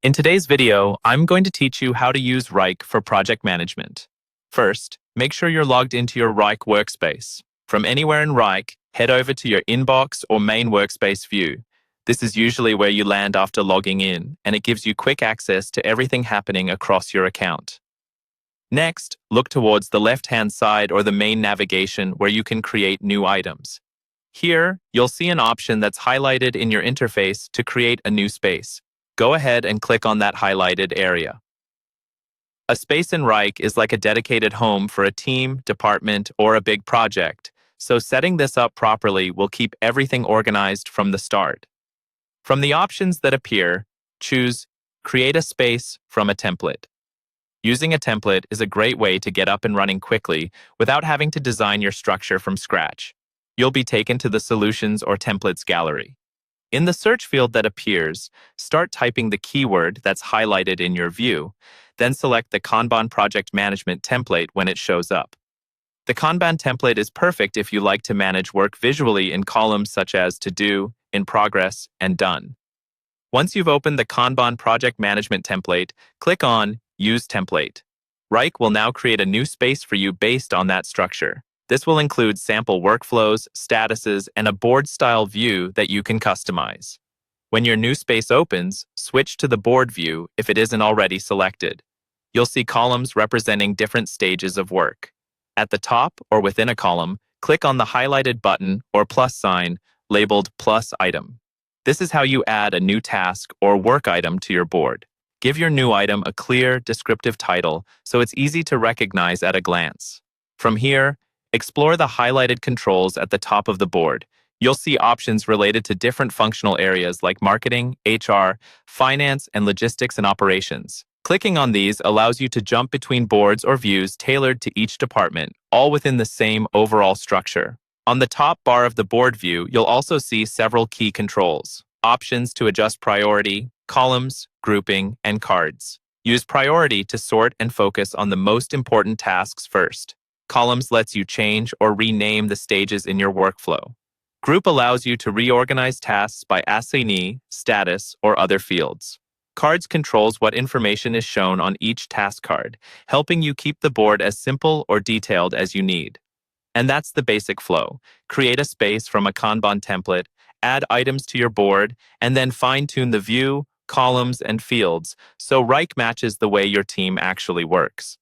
In today's video, I'm going to teach you how to use Wrike for project management. First, make sure you're logged into your Wrike workspace. From anywhere in Wrike, head over to your inbox or main workspace view. This is usually where you land after logging in, and it gives you quick access to everything happening across your account. Next, look towards the left-hand side or the main navigation where you can create new items. Here, you'll see an option that's highlighted in your interface to create a new space. Go ahead and click on that highlighted area. A space in Wrike is like a dedicated home for a team, department, or a big project, so setting this up properly will keep everything organized from the start. From the options that appear, choose Create a Space from a Template. Using a template is a great way to get up and running quickly without having to design your structure from scratch. You'll be taken to the Solutions or Templates gallery. In the search field that appears, start typing the keyword that's highlighted in your view, then select the Kanban Project Management template when it shows up. The Kanban template is perfect if you like to manage work visually in columns such as To Do, In Progress, and Done. Once you've opened the Kanban Project Management template, click on Use Template. Wrike will now create a new space for you based on that structure. This will include sample workflows, statuses, and a board-style view that you can customize. When your new space opens, switch to the board view if it isn't already selected. You'll see columns representing different stages of work. At the top or within a column, click on the highlighted button or plus sign labeled Plus Item. This is how you add a new task or work item to your board. Give your new item a clear, descriptive title so it's easy to recognize at a glance. From here, explore the highlighted controls at the top of the board. You'll see options related to different functional areas like marketing, HR, finance, and logistics and operations. Clicking on these allows you to jump between boards or views tailored to each department, all within the same overall structure. On the top bar of the board view, you'll also see several key controls. Options to adjust priority, columns, grouping, and cards. Use priority to sort and focus on the most important tasks first. Columns lets you change or rename the stages in your workflow. Group allows you to reorganize tasks by assignee, status, or other fields. Cards controls what information is shown on each task card, helping you keep the board as simple or detailed as you need. And that's the basic flow. Create a space from a Kanban template, add items to your board, and then fine-tune the view, columns, and fields so Wrike matches the way your team actually works.